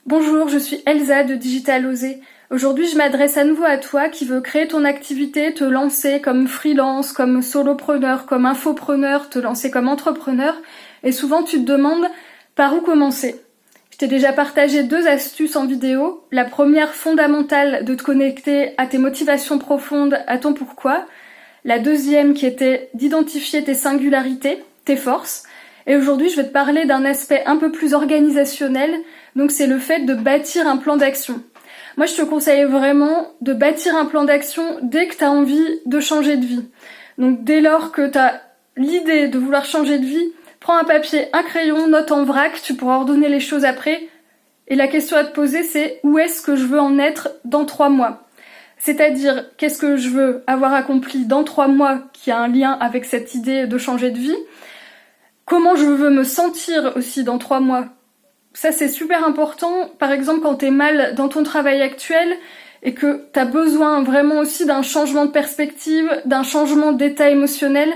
Bonjour, je suis Elsa de Digital Osé. Aujourd'hui, je m'adresse à nouveau à toi qui veux créer ton activité, te lancer comme freelance, comme solopreneur, comme infopreneur, te lancer comme entrepreneur. Et souvent, tu te demandes par où commencer. Je t'ai déjà partagé 2 astuces en vidéo. La première, fondamentale, de te connecter à tes motivations profondes, à ton pourquoi. La deuxième, qui était d'identifier tes singularités, tes forces. Et aujourd'hui, je vais te parler d'un aspect un peu plus organisationnel. Donc c'est le fait de bâtir un plan d'action. Moi, je te conseille vraiment de bâtir un plan d'action dès que tu as envie de changer de vie. Donc dès lors que tu as l'idée de vouloir changer de vie, prends un papier, un crayon, note en vrac, tu pourras ordonner les choses après. Et la question à te poser, c'est où est-ce que je veux en être dans 3 mois ? C'est-à-dire, qu'est-ce que je veux avoir accompli dans 3 mois qui a un lien avec cette idée de changer de vie ? Comment je veux me sentir aussi dans 3 mois ? Ça, c'est super important. Par exemple, quand t'es mal dans ton travail actuel et que t'as besoin vraiment aussi d'un changement de perspective, d'un changement d'état émotionnel,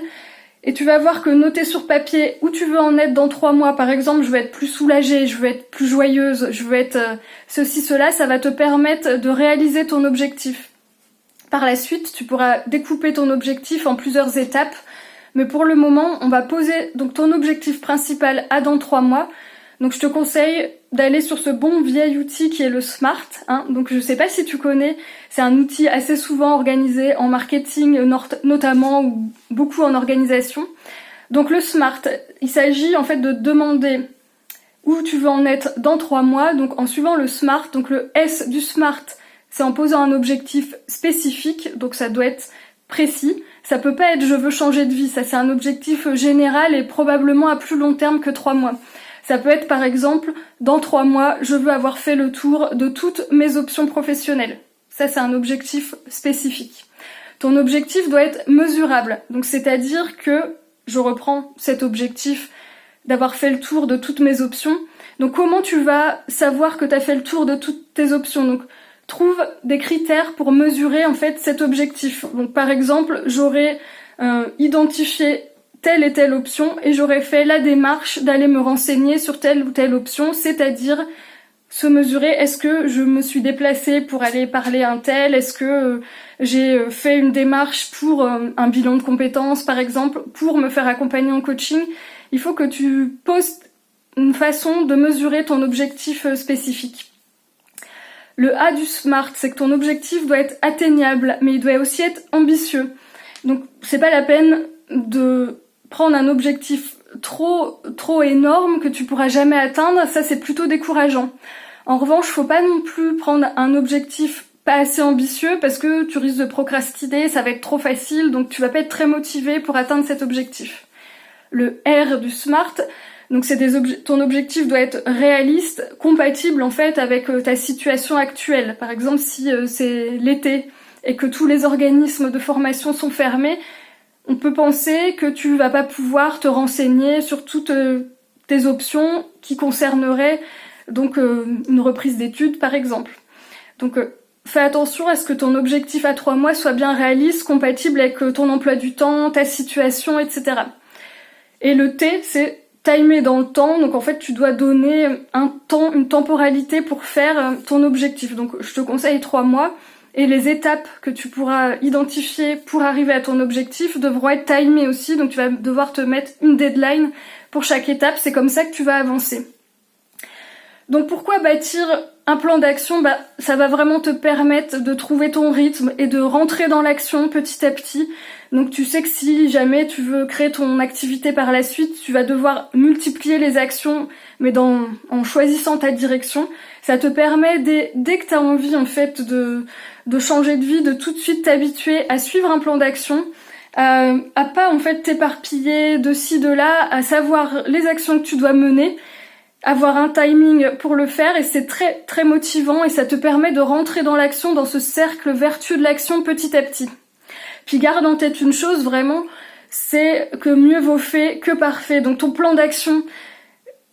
et tu vas voir que noter sur papier où tu veux en être dans 3 mois, par exemple, je veux être plus soulagée, je veux être plus joyeuse, je veux être ceci, cela, ça va te permettre de réaliser ton objectif. Par la suite, tu pourras découper ton objectif en plusieurs étapes, mais pour le moment, on va poser donc ton objectif principal à dans 3 mois. Donc je te conseille d'aller sur ce bon vieil outil qui est le SMART. Donc je sais pas si tu connais, c'est un outil assez souvent organisé en marketing notamment ou beaucoup en organisation. Donc le SMART, il s'agit en fait de demander où tu veux en être dans 3 mois. Donc en suivant le SMART, donc le S du SMART, c'est en posant un objectif spécifique, donc ça doit être précis. Ça peut pas être je veux changer de vie, ça c'est un objectif général et probablement à plus long terme que 3 mois. Ça peut être par exemple, dans 3 mois, je veux avoir fait le tour de toutes mes options professionnelles. Ça, c'est un objectif spécifique. Ton objectif doit être mesurable. Donc, c'est-à-dire que je reprends cet objectif d'avoir fait le tour de toutes mes options. Donc, comment tu vas savoir que tu as fait le tour de toutes tes options ? Donc, trouve des critères pour mesurer en fait cet objectif. Donc, par exemple, j'aurais identifié telle et telle option et j'aurais fait la démarche d'aller me renseigner sur telle ou telle option, c'est-à-dire se mesurer, est-ce que je me suis déplacée pour aller parler à un tel, est-ce que j'ai fait une démarche pour un bilan de compétences par exemple, pour me faire accompagner en coaching. Il faut que tu poses une façon de mesurer ton objectif spécifique. Le A du SMART, c'est que ton objectif doit être atteignable, mais il doit aussi être ambitieux. Donc c'est pas la peine de prendre un objectif trop énorme que tu pourras jamais atteindre, ça c'est plutôt décourageant. En revanche, faut pas non plus prendre un objectif pas assez ambitieux parce que tu risques de procrastiner, ça va être trop facile, donc tu vas pas être très motivé pour atteindre cet objectif. Le R du SMART, donc c'est ton objectif doit être réaliste, compatible en fait avec ta situation actuelle. Par exemple, si c'est l'été et que tous les organismes de formation sont fermés, on peut penser que tu vas pas pouvoir te renseigner sur toutes tes options qui concerneraient donc une reprise d'études par exemple. Donc fais attention à ce que ton objectif à 3 mois soit bien réaliste, compatible avec ton emploi du temps, ta situation, etc. Et le T, c'est timer dans le temps. Donc en fait, tu dois donner un temps, une temporalité pour faire ton objectif. Donc je te conseille 3 mois. Et les étapes que tu pourras identifier pour arriver à ton objectif devront être timées aussi, donc tu vas devoir te mettre une deadline pour chaque étape, c'est comme ça que tu vas avancer. Donc pourquoi bâtir un plan d'action ? Ça va vraiment te permettre de trouver ton rythme et de rentrer dans l'action petit à petit. Donc tu sais que si jamais tu veux créer ton activité par la suite, tu vas devoir multiplier les actions, mais en choisissant ta direction. Ça te permet, dès que tu as envie en fait de changer de vie, de tout de suite t'habituer à suivre un plan d'action, à pas en fait t'éparpiller de ci, de là, à savoir les actions que tu dois mener, avoir un timing pour le faire, et c'est très très motivant et ça te permet de rentrer dans l'action, dans ce cercle vertueux de l'action petit à petit. Puis garde en tête une chose vraiment, c'est que mieux vaut fait que parfait. Donc ton plan d'action,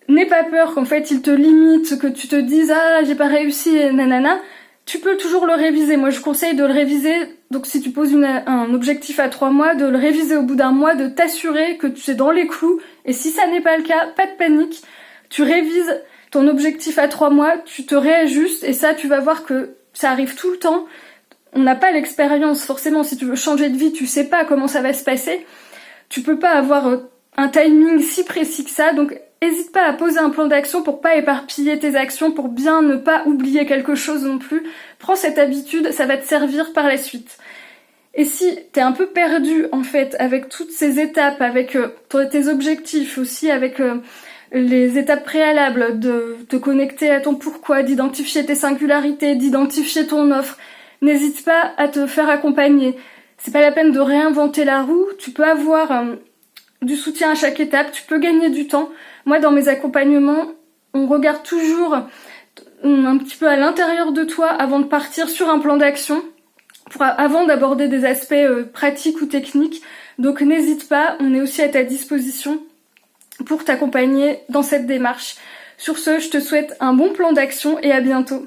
n'aie pas peur qu'en fait il te limite, que tu te dises ah j'ai pas réussi, nanana. Tu peux toujours le réviser. Moi je conseille de le réviser. Donc si tu poses un objectif à 3 mois, de le réviser au bout d'1 mois, de t'assurer que tu es dans les clous. Et si ça n'est pas le cas, pas de panique. Tu révises ton objectif à 3 mois, tu te réajustes et ça, tu vas voir que ça arrive tout le temps. On n'a pas l'expérience, forcément, si tu veux changer de vie, tu sais pas comment ça va se passer. Tu peux pas avoir un timing si précis que ça, donc hésite pas à poser un plan d'action pour pas éparpiller tes actions, pour bien ne pas oublier quelque chose non plus. Prends cette habitude, ça va te servir par la suite. Et si t'es un peu perdu, en fait, avec toutes ces étapes, avec tes objectifs, aussi avec les étapes préalables, de te connecter à ton pourquoi, d'identifier tes singularités, d'identifier ton offre, n'hésite pas à te faire accompagner. C'est pas la peine de réinventer la roue, tu peux avoir du soutien à chaque étape, tu peux gagner du temps. Moi, dans mes accompagnements, on regarde toujours un petit peu à l'intérieur de toi avant de partir sur un plan d'action, avant d'aborder des aspects pratiques ou techniques. Donc n'hésite pas, on est aussi à ta disposition pour t'accompagner dans cette démarche. Sur ce, je te souhaite un bon plan d'action et à bientôt.